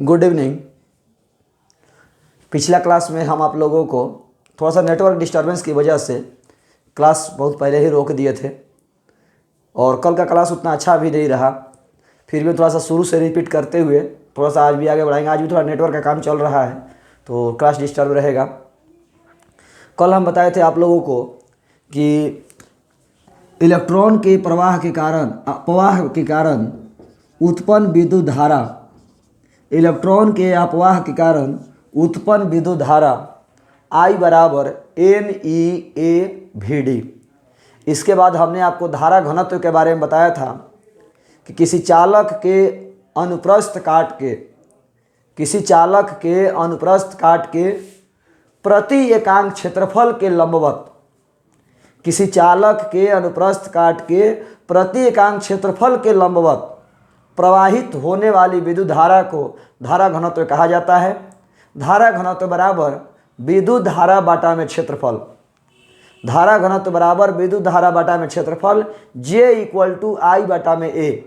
Good evening. पिछला class में हम आप लोगों को थोड़ा सा नेटवर्क डिस्टर्बेंस की वजह से क्लास बहुत पहले ही रोक दिए थे और कल का क्लास उतना अच्छा भी नहीं रहा। फिर भी थोड़ा सा शुरू से रिपीट करते हुए थोड़ा सा आज भी आगे बढ़ाएंगे। आज भी थोड़ा नेटवर्क का काम चल रहा है तो क्लास डिस्टर्ब रहेगा। कल हम बताए थे आप लोगों को कि इलेक्ट्रॉन के प्रवाह के कारण अपवाह के कारण उत्पन्न विद्युत धारा, इलेक्ट्रॉन के अपवाह के कारण उत्पन्न विद्युत धारा I बराबर NeA/Vd। इसके बाद हमने आपको धारा घनत्व के बारे में बताया था कि किसी चालक के अनुप्रस्थ काट के प्रति एकांक क्षेत्रफल के लंबवत, किसी चालक के अनुप्रस्थ काट के प्रति एकांक क्षेत्रफल के लंबवत प्रवाहित होने वाली विद्युत धारा को धारा घनत्व कहा जाता है। धारा घनत्व बराबर विद्युत धारा बटा में क्षेत्रफल। धारा घनत्व बराबर विद्युत धारा बटा में क्षेत्रफल J = I बटा में A।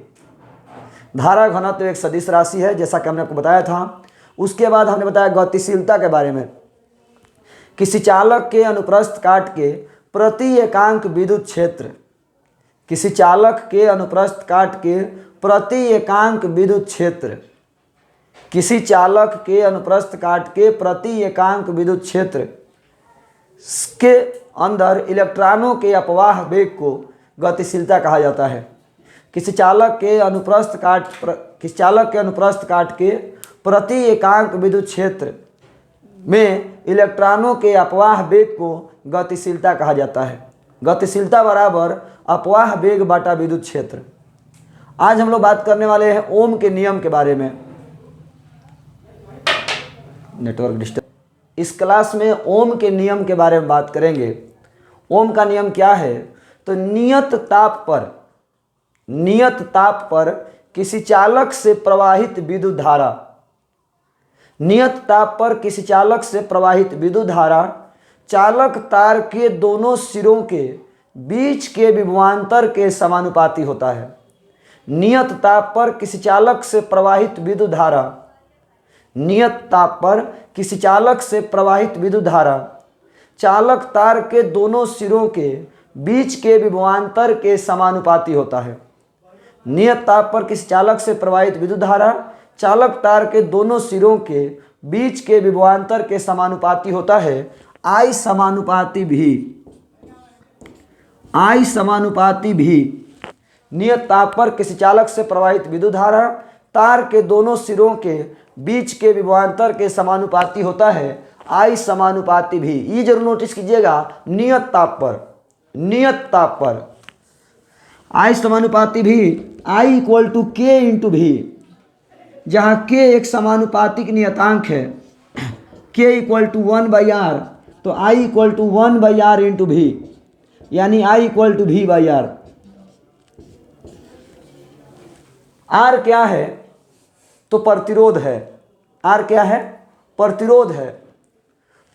धारा घनत्व एक सदिश राशि है जैसा कि हमने आपको बताया था। उसके बाद हमने बताया गतिशीलता के बारे में। किसी चालक के अनुप्रस्थ काट के प्रति एकांक विद्युत क्षेत्र, किसी चालक के अनुप्रस्थ काट के प्रति एकांक विद्युत क्षेत्र, किसी चालक के अनुप्रस्थ काट के प्रति एकांक विद्युत क्षेत्र के अंदर इलेक्ट्रॉनों के अपवाह वेग को गतिशीलता कहा जाता है। किसी चालक के अनुप्रस्थ काट के प्रति एकांक विद्युत क्षेत्र में इलेक्ट्रॉनों के अपवाह वेग को गतिशीलता कहा जाता है। गतिशीलता बराबर अपवाह वेग बटा विद्युत क्षेत्र। आज हम लोग बात करने वाले हैं ओम के नियम के बारे में। Network disturb. इस क्लास में ओम के नियम के बारे में बात करेंगे। ओम का नियम क्या है? तो नियत ताप पर किसी चालक से प्रवाहित विद्युत धारा, नियत ताप पर किसी चालक से प्रवाहित विद्युत धारा चालक तार के दोनों सिरों के बीच के विभवांतर के समानुपाती होता है। नियत ताप पर किसी चालक से प्रवाहित विद्युत धारा, नियत ताप पर किसी चालक से प्रवाहित विद्युत धारा चालक तार के दोनों सिरों के बीच के विभवांतर के समानुपाती होता है। नियत ताप पर किसी चालक से प्रवाहित विद्युत धारा चालक तार के दोनों सिरों के बीच के विभवांतर के समानुपाती होता है। I समानुपाती भी नियत ताप पर किसी चालक से प्रवाहित विद्युत धारा तार के दोनों सिरों के बीच के विभवांतर के समानुपाती होता है। I समानुपाती भी, ये जरूर नोटिस कीजिएगा। नियत ताप पर I समानुपाती भी I = K × V, जहाँ K एक समानुपातिक नियतांक है। K = 1/R, तो I = 1/R × V, यानी I = V/R। R क्या है? तो प्रतिरोध है। R क्या है? प्रतिरोध है।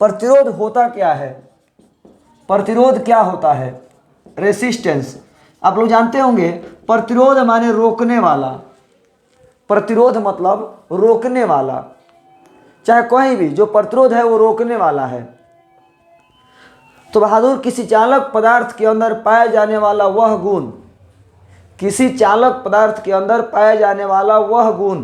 प्रतिरोध होता क्या है? प्रतिरोध क्या होता है? रेसिस्टेंस। आप लोग जानते होंगे प्रतिरोध माने रोकने वाला। प्रतिरोध मतलब रोकने वाला। चाहे कोई भी जो प्रतिरोध है वो रोकने वाला है। तो बहादुर, किसी चालक पदार्थ के अंदर पाया जाने वाला वह गुण, किसी चालक पदार्थ के अंदर पाया जाने वाला वह गुण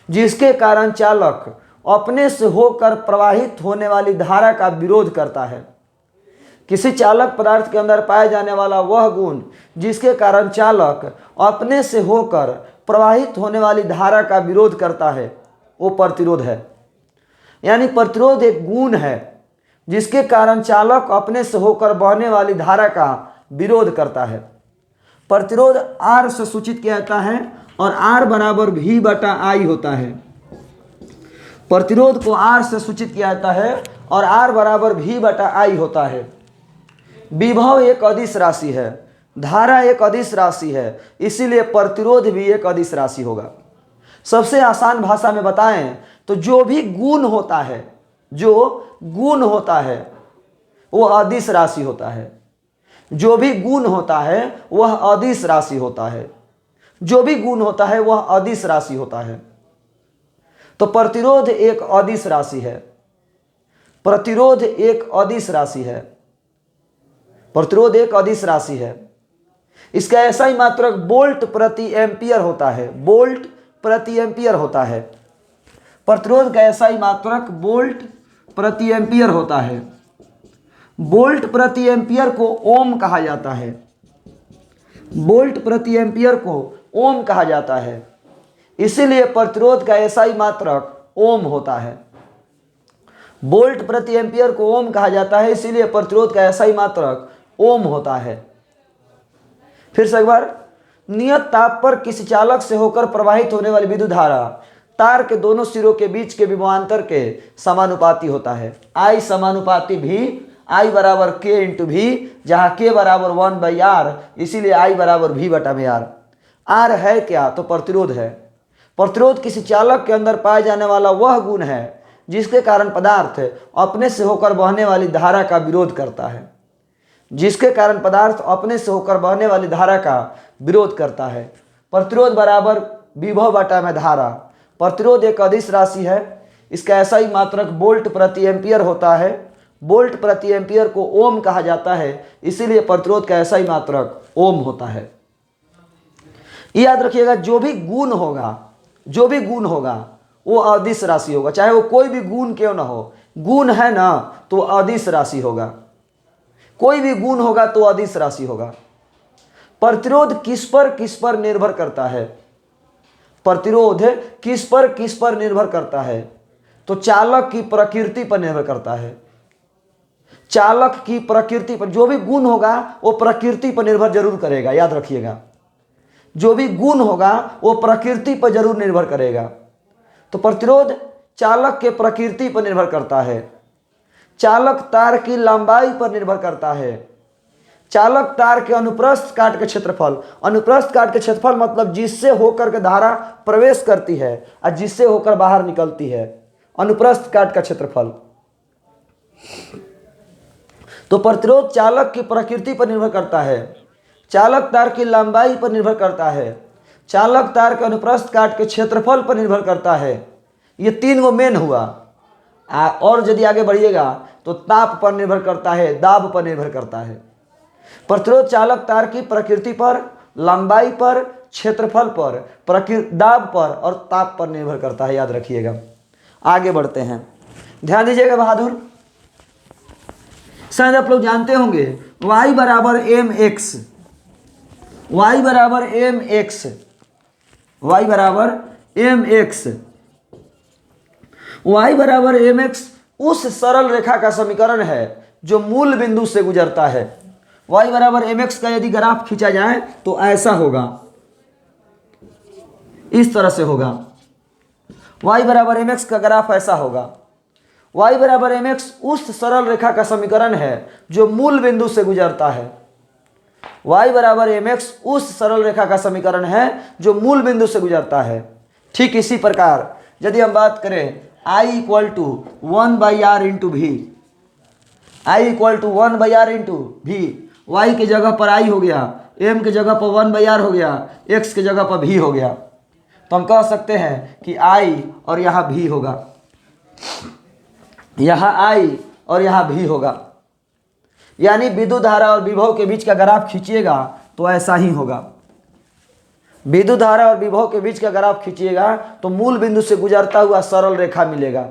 जिसके कारण चालक अपने से होकर प्रवाहित होने वाली धारा का विरोध करता है। किसी चालक पदार्थ के अंदर पाया जाने वाला वह गुण जिसके कारण चालक अपने से होकर प्रवाहित होने वाली धारा का विरोध करता है, वो प्रतिरोध है। यानी प्रतिरोध एक गुण है जिसके कारण चालक अपने से होकर बहने वाली धारा का विरोध करता है। प्रतिरोध R से सूचित किया जाता है और R बराबर V बटा I होता है। प्रतिरोध को R से सूचित किया जाता है और R बराबर V बटा I होता है। विभव एक अदिश राशि है, धारा एक अदिश राशि है, इसीलिए प्रतिरोध भी एक अदिश राशि होगा। सबसे आसान भाषा में बताएं तो जो भी गुण होता है वो अदिश राशि होता है। जो भी गुण होता है वह अदिश राशि होता है। जो भी गुण होता है वह अदिश राशि होता है। तो प्रतिरोध एक अदिश राशि है। प्रतिरोध एक अदिश राशि है। प्रतिरोध एक अदिश राशि है। इसका ऐसा ही मात्रक वोल्ट प्रति एम्पियर होता है। वोल्ट प्रति एम्पियर होता है। प्रतिरोध का ऐसा ही मात्रक वोल्ट प्रति एम्पियर होता है। वोल्ट प्रति एम्पियर को ओम कहा जाता है। वोल्ट प्रति एम्पियर को ओम कहा जाता है। इसीलिए प्रतिरोध का ऐसा ही मात्रक ओम होता है। वोल्ट प्रति एम्पियर को ओम कहा जाता है, इसीलिए प्रतिरोध का ऐसा ही मात्रक ओम होता है। फिर से एक बार, नियत ताप पर किसी चालक से होकर प्रवाहित होने वाली विद्युत धारा तार के दोनों सिरों के बीच के विभवांतर के समानुपाती होता है। I समानुपाती भी, I बराबर K इंटू भी, जहाँ K बराबर 1/R, इसीलिए I बराबर V बटा में R। R है क्या? तो प्रतिरोध है। प्रतिरोध किसी चालक के अंदर पाए जाने वाला वह गुण है जिसके कारण पदार्थ अपने से होकर बहने वाली धारा का विरोध करता है। जिसके कारण पदार्थ अपने से होकर बहने वाली धारा का विरोध करता है। प्रतिरोध बराबर विभव बटा में धारा। प्रतिरोध एक अदिश राशि है। इसका ऐसा ही मात्रक वोल्ट प्रति एम्पियर होता है। वोल्ट प्रति एम्पियर को ओम कहा जाता है, इसीलिए प्रतिरोध का ऐसा ही मात्रक ओम होता है। याद रखिएगा, जो भी गुण होगा वो अदिश राशि होगा, चाहे वो कोई भी गुण क्यों ना हो। गुण है ना तो अदिश राशि होगा। कोई भी गुण होगा तो अदिश राशि होगा। प्रतिरोध किस पर निर्भर करता है? प्रतिरोध किस पर निर्भर करता है? तो चालक की प्रकृति पर निर्भर करता है। चालक की प्रकृति पर, जो भी गुण होगा वो प्रकृति पर निर्भर जरूर करेगा। याद रखिएगा, जो भी गुण होगा वो प्रकृति पर जरूर निर्भर करेगा। तो प्रतिरोध चालक के प्रकृति पर निर्भर करता है। चालक तार की लंबाई पर निर्भर करता है। चालक तार के अनुप्रस्थ काट के क्षेत्रफल, अनुप्रस्थ काट के क्षेत्रफल मतलब जिससे होकर के धारा प्रवेश करती है और जिससे होकर बाहर निकलती है, अनुप्रस्थ काट का क्षेत्रफल। तो प्रतिरोध चालक की प्रकृति पर निर्भर करता है, चालक तार की लंबाई पर निर्भर करता है, चालक तार के अनुप्रस्थ काट के क्षेत्रफल पर निर्भर करता है। ये तीन गो मेन हुआ। और यदि आगे बढ़िएगा तो ताप पर निर्भर करता है, दाब पर निर्भर करता है। प्रतिरोध चालक तार की प्रकृति पर, लंबाई पर, क्षेत्रफल पर, दाब पर और ताप पर निर्भर करता है। याद रखिएगा। आगे बढ़ते हैं, ध्यान दीजिएगा बहादुर। शायद आप लोग जानते होंगे y बराबर mx, y बराबर mx, y बराबर mx, y बराबर mx उस सरल रेखा का समीकरण है जो मूल बिंदु से गुजरता है। y बराबर mx का यदि ग्राफ खींचा जाए तो ऐसा होगा, इस तरह से होगा। y बराबर mx का ग्राफ ऐसा होगा। y बराबर mx उस सरल रेखा का समीकरण है जो मूल बिंदु से गुजरता है। y बराबर mx उस सरल रेखा का समीकरण है जो मूल बिंदु से गुजरता है। ठीक इसी प्रकार यदि हम बात करें I equal to 1/r into भी, I equal to 1/r into भी, y के जगह पर I हो गया, m के जगह पर 1/r हो गया, x के जगह पर भी हो गया, तो हम कह सकते हैं कि I और यहाँ भी होगा, यहाँ I और यहाँ भी होगा। यानी विद्युत धारा और विभव के बीच का ग्राफ खींचिएगा तो ऐसा ही होगा। विद्युत धारा और विभव के बीच का ग्राफ खींचिएगा तो मूल बिंदु से गुजरता हुआ सरल रेखा मिलेगा।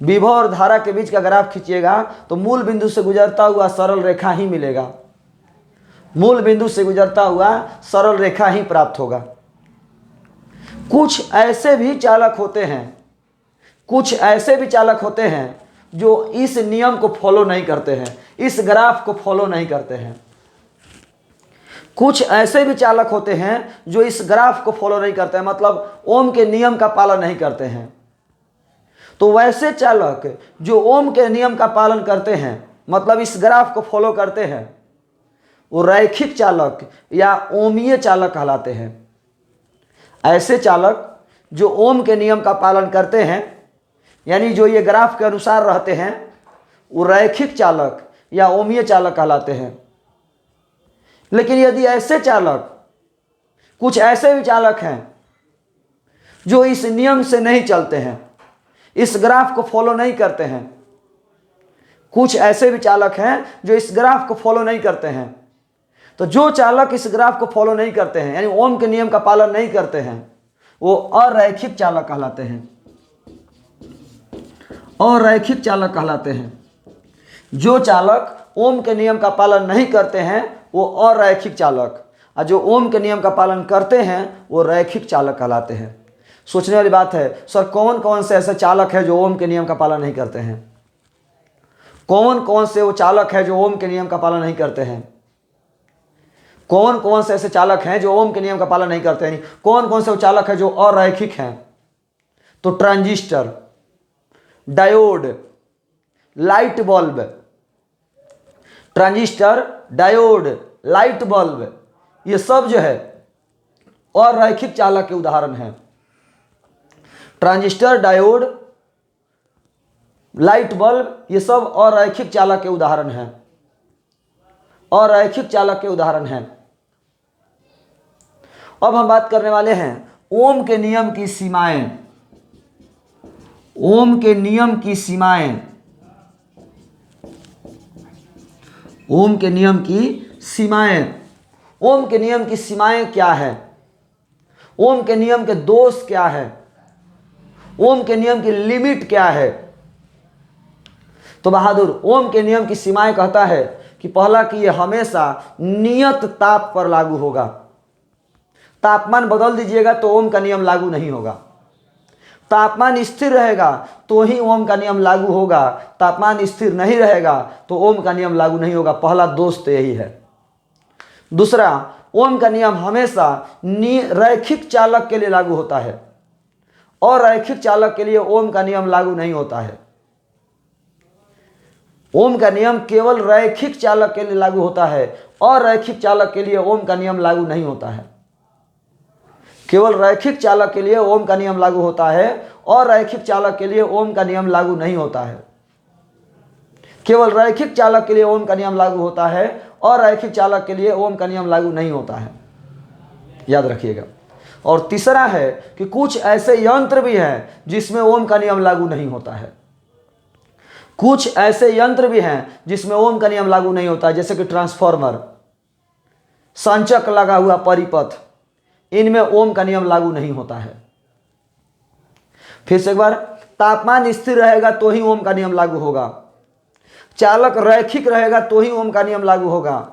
विभव और धारा के बीच का ग्राफ खींचिएगा तो मूल बिंदु से गुजरता हुआ सरल रेखा ही मिलेगा। मूल बिंदु से गुजरता हुआ सरल रेखा ही प्राप्त होगा। कुछ ऐसे भी चालक होते हैं जो इस नियम को फॉलो नहीं करते हैं, इस ग्राफ को फॉलो नहीं करते हैं। कुछ ऐसे भी चालक होते हैं जो इस ग्राफ को फॉलो नहीं करते हैं, मतलब ओम के नियम का पालन नहीं करते हैं। तो वैसे चालक जो ओम के नियम का पालन करते हैं, मतलब इस ग्राफ को फॉलो करते हैं, वो रैखिक चालक या ओमीय चालक कहलाते हैं। ऐसे चालक जो ओम के नियम का पालन करते हैं, यानी जो ये ग्राफ के अनुसार रहते हैं, वो रैखिक चालक या ओमीय चालक कहलाते हैं। लेकिन यदि ऐसे चालक, कुछ ऐसे भी चालक हैं जो इस नियम से नहीं चलते हैं, इस ग्राफ को फॉलो नहीं करते हैं। कुछ ऐसे भी चालक हैं जो इस ग्राफ को फॉलो नहीं करते हैं। तो जो चालक इस ग्राफ को फॉलो नहीं करते हैं, यानी ओम के नियम का पालन नहीं करते हैं, वो अरैखिक चालक कहलाते हैं। अरैखिक चालक कहलाते हैं। जो चालक ओम के नियम का पालन नहीं करते हैं वो अरैखिक चालक, और जो ओम के नियम का पालन करते हैं वो रैखिक चालक कहलाते हैं। सोचने वाली बात है, सर कौन कौन से ऐसे चालक हैं जो ओम के नियम का पालन नहीं करते हैं? कौन कौन से वो चालक हैं जो ओम के नियम का पालन नहीं करते हैं? कौन कौन से ऐसे चालक हैं जो ओम के नियम का पालन नहीं करते हैं? कौन कौन से वो चालक हैं जो अरैखिक हैं? तो transistor, diode, light bulb, transistor, diode, light bulb, ये सब जो है अरैखिक चालक के उदाहरण हैं। ट्रांजिस्टर, डायोड, लाइट बल्ब, ये सब अरैखिक चालक के उदाहरण हैं। अरैखिक चालक के उदाहरण हैं। अब हम बात करने वाले हैं ओम के नियम की सीमाएं। ओम के नियम की सीमाएं। ओम के नियम की सीमाएं। ओम के नियम की सीमाएं क्या है? ओम के नियम के दोष क्या है? ओम के नियम की लिमिट क्या है? तो बहादुर ओम के नियम की सीमाएं कहता है कि पहला कि यह हमेशा नियत ताप पर लागू होगा। तापमान बदल दीजिएगा तो ओम का नियम लागू नहीं होगा। तापमान स्थिर रहेगा तो ही ओम का नियम लागू होगा। तापमान स्थिर नहीं रहेगा तो ओम का नियम लागू नहीं होगा। पहला दोष तो यही है। दूसरा, ओम का नियम हमेशा रैखिक चालक के लिए लागू होता है और रैखिक चालक के लिए ओम का नियम लागू नहीं होता है। ओम का नियम केवल रैखिक चालक के लिए लागू होता है और रैखिक चालक के लिए ओम का नियम लागू नहीं होता है। केवल रैखिक चालक के लिए ओम का नियम लागू होता है और रैखिक चालक के लिए ओम का नियम लागू नहीं होता है। केवल रैखिक चालक के लिए ओम का नियम लागू होता है और रैखिक चालक के लिए ओम का नियम लागू नहीं होता है, याद रखिएगा। और तीसरा है कि कुछ ऐसे यंत्र भी हैं जिसमें ओम का नियम लागू नहीं होता है। कुछ ऐसे यंत्र भी हैं जिसमें ओम का नियम लागू नहीं होता है, जैसे कि ट्रांसफार्मर, संचक लगा हुआ परिपथ, इनमें ओम का नियम लागू नहीं होता है। फिर से एक बार, तापमान स्थिर रहेगा तो ही ओम का नियम लागू होगा। चालक रैखिक रहेगा तो ही ओम का नियम लागू होगा।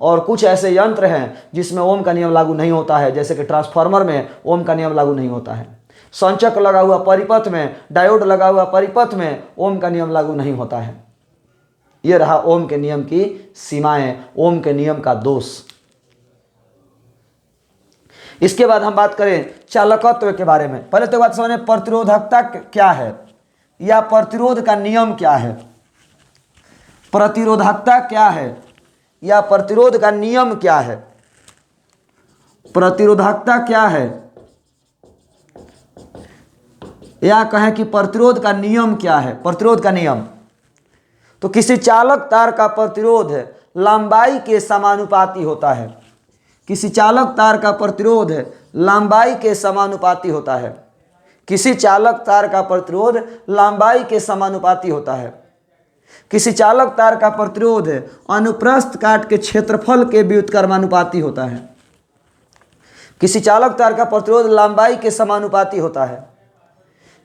और कुछ ऐसे यंत्र हैं जिसमें ओम का नियम लागू नहीं होता है, जैसे कि ट्रांसफार्मर में ओम का नियम लागू नहीं होता है, संचक लगा हुआ परिपथ में, डायोड लगा हुआ परिपथ में ओम का नियम लागू नहीं होता है। यह रहा ओम के नियम की सीमाएं, ओम के नियम का दोष। इसके बाद हम बात करें चालकत्व के बारे में। पहले तो बात समझे प्रतिरोधकता क्या है या प्रतिरोध का नियम क्या है। प्रतिरोधकता क्या है या प्रतिरोध का नियम क्या है। प्रतिरोधकता क्या है या कहें कि प्रतिरोध का नियम क्या है। प्रतिरोध का नियम, तो किसी चालक तार का प्रतिरोध लंबाई के समानुपाती होता है। किसी चालक तार का प्रतिरोध लंबाई के समानुपाती होता है। किसी चालक तार का प्रतिरोध लंबाई के समानुपाती होता है। किसी चालक तार का प्रतिरोध अनुप्रस्थ काट के क्षेत्रफल के व्युत्क्रमानुपाती होता है। किसी चालक तार का प्रतिरोध लंबाई के समानुपाती होता है।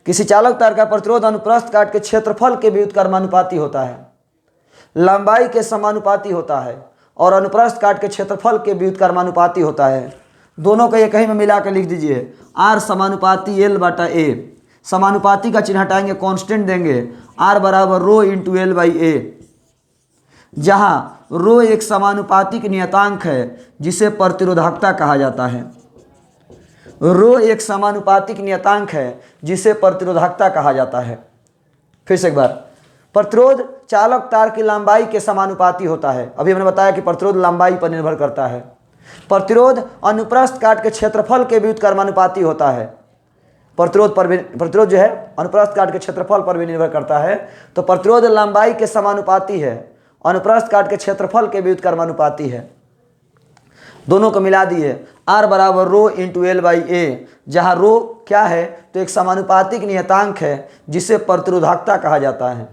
किसी चालक तार का प्रतिरोध अनुप्रस्थ काट के क्षेत्रफल के व्युत्क्रमानुपाती होता है, लंबाई के समानुपाती होता है और अनुप्रस्थ काट के क्षेत्रफल के व्युत्क्रमानुपाती होता है। दोनों को ये कहीं में मिला के लिख दीजिए, आर समानुपाती एल बटा ए। समानुपाती का चिन्ह हटाएंगे, कांस्टेंट देंगे, आर बराबर रो इंटू एल बाई ए, जहाँ रो एक समानुपातिक नियतांक है जिसे प्रतिरोधकता कहा जाता है। रो एक समानुपातिक नियतांक है जिसे प्रतिरोधकता कहा जाता है। फिर से एक बार, प्रतिरोध चालक तार की लंबाई के समानुपाती होता है। अभी हमने बताया कि प्रतिरोध लंबाई पर निर्भर करता है। प्रतिरोध अनुप्रस्थ काट के क्षेत्रफल के व्युत्क्रमानुपाती होता है। प्रतिरोध जो है अनुप्रस्थ काट के क्षेत्रफल पर भी निर्भर करता है। तो प्रतिरोध लंबाई के समानुपाती है, अनुप्रस्थ काट के क्षेत्रफल के व्युत्क्रमानुपाती है। दोनों को मिला दिए, R बराबर रो इंटू एल बाई ए, जहाँ रो क्या है तो एक समानुपातिक नियतांक है जिसे प्रतिरोधकता कहा जाता है।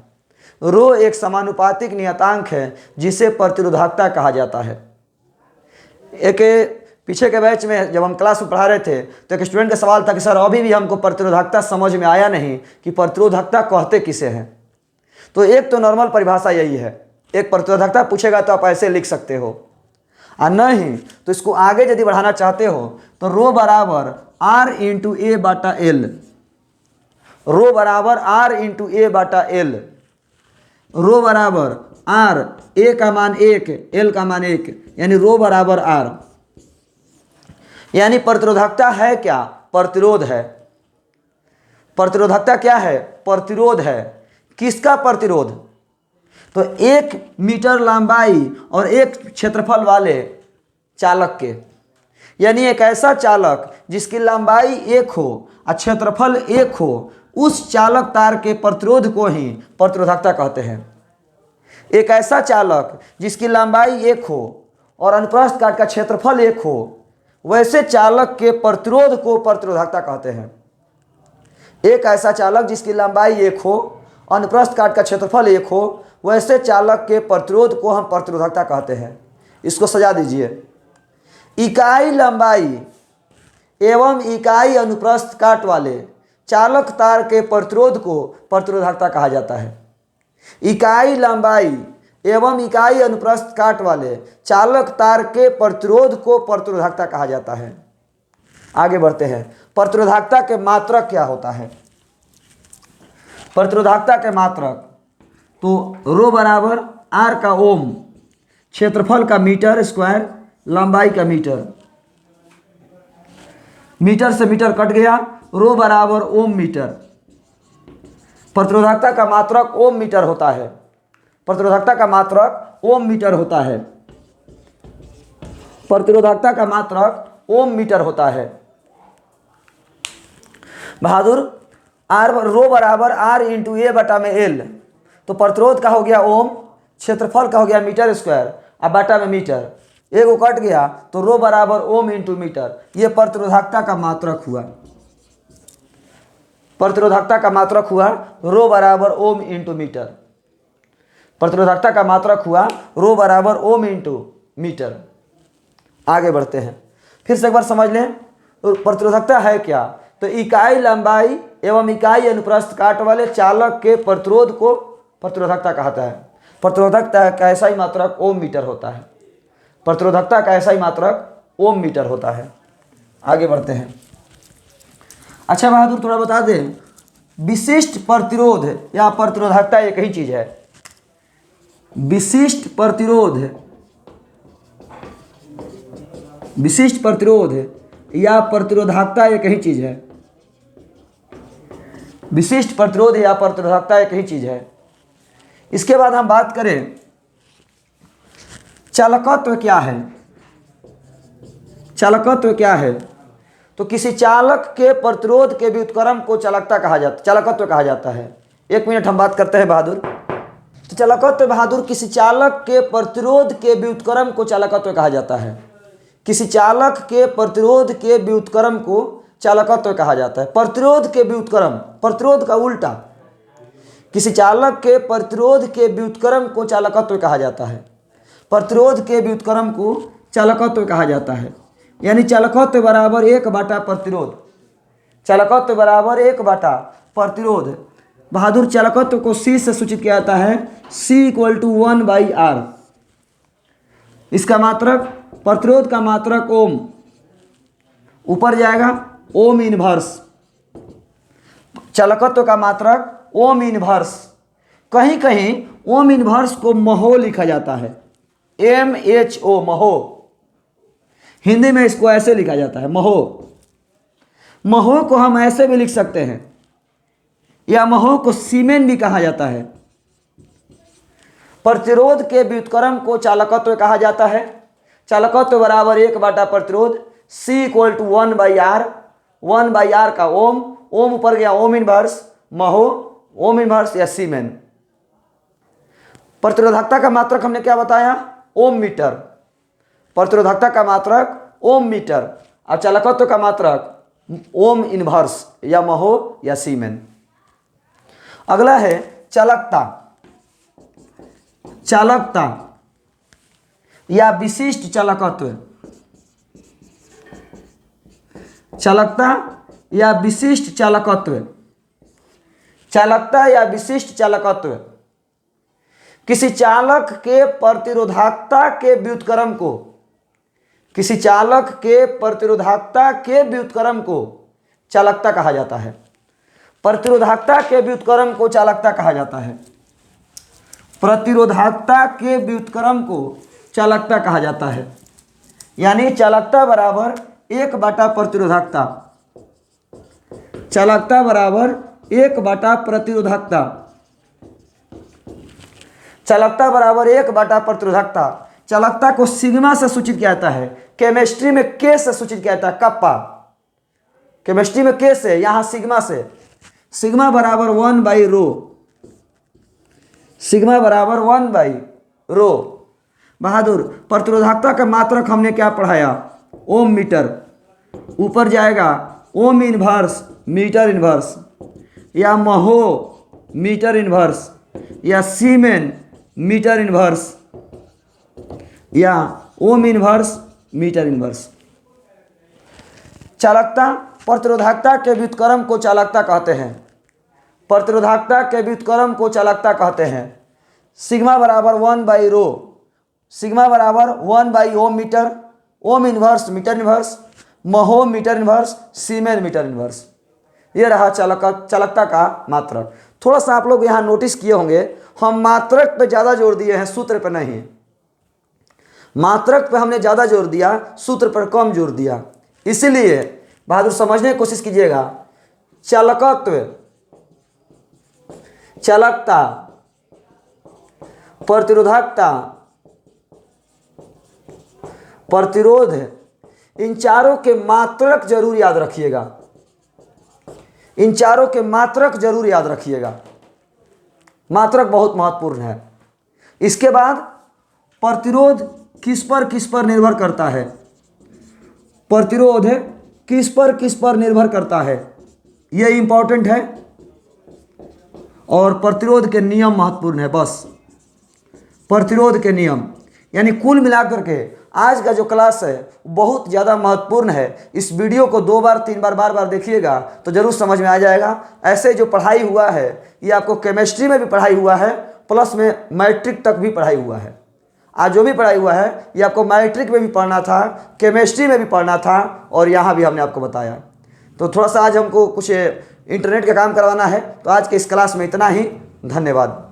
रो एक समानुपातिक नियतांक है जिसे प्रतिरोधकता कहा जाता है। एक पीछे के बैच में जब हम क्लास में पढ़ा रहे थे तो एक स्टूडेंट का सवाल था कि सर अभी भी हमको प्रतिरोधकता समझ में आया नहीं कि प्रतिरोधकता कहते किसे हैं। तो एक तो नॉर्मल परिभाषा यही है, एक प्रतिरोधकता पूछेगा तो आप ऐसे लिख सकते हो, और नहीं तो इसको आगे यदि बढ़ाना चाहते हो तो रो बराबर R इंटू ए बाटा एल, रो बराबर R इंटू ए बाटा एल, रो बराबर R, ए का मान 1 एल का मान 1, यानी रो बराबर R। यानी प्रतिरोधकता है क्या? प्रतिरोध है। प्रतिरोधकता क्या है? प्रतिरोध है। किसका प्रतिरोध? तो 1 मीटर लंबाई और 1 क्षेत्रफल वाले चालक के, यानी एक ऐसा चालक जिसकी लंबाई 1 हो और क्षेत्रफल 1 हो, उस चालक तार के प्रतिरोध को ही प्रतिरोधकता कहते हैं। एक ऐसा चालक जिसकी लंबाई 1 हो और अनुप्रस्थ काट का क्षेत्रफल 1 हो, वैसे चालक के प्रतिरोध को प्रतिरोधकता कहते हैं। एक ऐसा चालक जिसकी लंबाई 1 हो, अनुप्रस्थ काट का क्षेत्रफल 1 हो, वैसे चालक के प्रतिरोध को हम प्रतिरोधकता कहते हैं। इसको सजा दीजिए। इकाई लंबाई एवं इकाई अनुप्रस्थ काट वाले चालक तार के प्रतिरोध को प्रतिरोधकता कहा जाता है। इकाई लंबाई एवं इकाई अनुप्रस्थ काट वाले चालक तार के प्रतिरोध को प्रतिरोधकता कहा जाता है। आगे बढ़ते हैं। प्रतिरोधकता के मात्रक क्या होता है? प्रतिरोधकता के मात्रक तो रो बराबर R का ओम, क्षेत्रफल का मीटर स्क्वायर, लंबाई का मीटर, मीटर से मीटर कट गया, रो बराबर ओम मीटर। प्रतिरोधकता का मात्रक ओम मीटर होता है। प्रतिरोधकता का मात्रक ओम मीटर होता है। प्रतिरोधकता का मात्रक ओम मीटर होता है। बहादुर, रो बराबर R इंटू ए बटा में एल, तो प्रतिरोध का हो गया ओम, क्षेत्रफल का हो गया मीटर स्क्वायर और बटा में मीटर, एक कट गया तो रो बराबर ओम इंटू मीटर। ये प्रतिरोधकता का मात्रक हुआ। प्रतिरोधकता का मात्रक हुआ रो बराबर ओम इंटू मीटर। प्रतिरोधकता का मात्रक हुआ रो बराबर ओम इंटू मीटर। आगे बढ़ते हैं। फिर से एक बार समझ लें, प्रतिरोधकता है क्या? तो इकाई लंबाई एवं इकाई अनुप्रस्थ काट वाले चालक के प्रतिरोध को प्रतिरोधकता कहता है। प्रतिरोधकता का ऐसा ही मात्रक ओम मीटर होता है। प्रतिरोधकता का ऐसा ही मात्रक ओम मीटर होता है। आगे बढ़ते हैं। अच्छा बहादुर, थोड़ा बता दें, विशिष्ट प्रतिरोध या प्रतिरोधकता एक ही चीज है। विशिष्ट प्रतिरोध, विशिष्ट प्रतिरोध या प्रतिरोधकता एक ही चीज है। विशिष्ट प्रतिरोध या प्रतिरोधकता एक ही चीज है। इसके बाद हम बात करें चालकत्व क्या है। चालकत्व क्या है? तो किसी चालक के प्रतिरोध के व्युत्क्रम को चालकता कहा जाता, चालकत्व कहा जाता है। 1 मिनट हम बात करते हैं बहादुर। तो चालकत्व बहादुर, किसी चालक के प्रतिरोध के व्युत्क्रम को चालकत्व कहा जाता है। किसी चालक के प्रतिरोध के व्युत्क्रम को चालकत्व कहा जाता है। प्रतिरोध के व्युत्क्रम, प्रतिरोध का उल्टा। किसी चालक के प्रतिरोध के व्युत्क्रम को चालकत्व कहा जाता है। प्रतिरोध के व्युत्क्रम को चालकत्व कहा जाता है। यानी चालकत्व बराबर 1 बटा प्रतिरोध। चालकत्व बराबर 1 बटा प्रतिरोध। बहादुर, चालकत्व को C से सूचित किया जाता है, C इक्वल टू 1/R। इसका मात्रक, प्रतिरोध का मात्रक ओम, ऊपर जाएगा ओम इनवर्स। चालकत्व का मात्रक ओम इनवर्स। कहीं कहीं ओम इनवर्स को महो लिखा जाता है, MHO, महो। हिंदी में इसको ऐसे लिखा जाता है, महो। महो को हम ऐसे भी लिख सकते हैं, या महो को सीमेन भी कहा जाता है। प्रतिरोध के व्युत्क्रम को चालकत्व कहा जाता है। चालकत्व बराबर 1 बटा प्रतिरोध, C equal to 1/R। 1/R का ओम, ओम ऊपर गया ओम इनवर्स, महो, ओम इनवर्स या सीमेन। प्रतिरोधकता का मात्रक हमने क्या बताया? ओम मीटर। प्रतिरोधकता का मात्रक ओम मीटर। और चालकत्व का मात्रक ओम इनवर्स या महो या सीमेन। अगला है चालकता। चालकता या विशिष्ट चालकत्व। चालकता या विशिष्ट चालकत्व। चालकता या विशिष्ट चालकत्व किसी चालक के प्रतिरोधकता के व्युत्क्रम को, किसी चालक के प्रतिरोधकता के व्युत्क्रम को चालकता कहा जाता है। प्रतिरोधकता के व्युत्क्रम को चालकता कहा जाता है। प्रतिरोधकता के व्युत्क्रम को चालकता कहा जाता है। यानी चालकता बराबर 1 प्रतिरोधकता। चालकता बराबर 1 प्रतिरोधकता। चालकता बराबर 1 प्रतिरोधकता। चालकता को सिग्मा से सूचित किया जाता है। केमिस्ट्री में के से सूचित किया जाता है, कप्पा। केमिस्ट्री में के से, यहां सिग्मा से। सिग्मा बराबर 1/रो। सिग्मा बराबर 1/रो। बहादुर, प्रतिरोधकता का मात्रक हमने क्या पढ़ाया? ओम मीटर। ऊपर जाएगा ओम इनवर्स मीटर इनवर्स, या महो मीटर इनवर्स, या सीमेन मीटर इनवर्स, या ओम इनवर्स मीटर इनवर्स। चालकता प्रतिरोधकता के व्युत्क्रम को चालकता कहते हैं। प्रतिरोधकता के व्युत्क्रम को चालकता कहते हैं। सिग्मा बराबर 1/रो। सिग्मा बराबर 1/ओम metre, ohm inverse metre inverse, mho metre inverse, siemens metre inverse. ये रहा चालकता का मात्रक। थोड़ा सा आप लोग यहाँ नोटिस किए होंगे, हम मात्रक पे ज़्यादा जोर दिए हैं, सूत्र पे नहीं। मात्रक पे हमने ज़्यादा जोर दिया, सूत्र पर कम जोर दिया। इसीलिए बहादुर समझने की कोशिश कीजिएगा। चालकत्व, चालकता, प्रतिरोधकता, प्रतिरोध, इन चारों के मात्रक जरूर याद रखिएगा। इन चारों के मात्रक जरूर याद रखिएगा। मात्रक बहुत महत्वपूर्ण है। इसके बाद प्रतिरोध किस पर निर्भर करता है? प्रतिरोध किस पर निर्भर करता है, यह इंपॉर्टेंट है। और प्रतिरोध के नियम महत्वपूर्ण है। बस प्रतिरोध के नियम, यानी कुल मिलाकर के आज का जो क्लास है बहुत ज़्यादा महत्वपूर्ण है। इस वीडियो को 2 बार 3 बार बार देखिएगा तो ज़रूर समझ में आ जाएगा। ऐसे जो पढ़ाई हुआ है ये आपको केमिस्ट्री में भी पढ़ाई हुआ है, प्लस में मैट्रिक तक भी पढ़ाई हुआ है। आज जो भी पढ़ाई हुआ है ये आपको मैट्रिक में भी पढ़ना था, केमिस्ट्री में भी पढ़ना था, और यहाँ भी हमने आपको बताया। तो थोड़ा सा आज हमको कुछ इंटरनेट का काम करवाना है। तो आज के इस क्लास में इतना ही। धन्यवाद।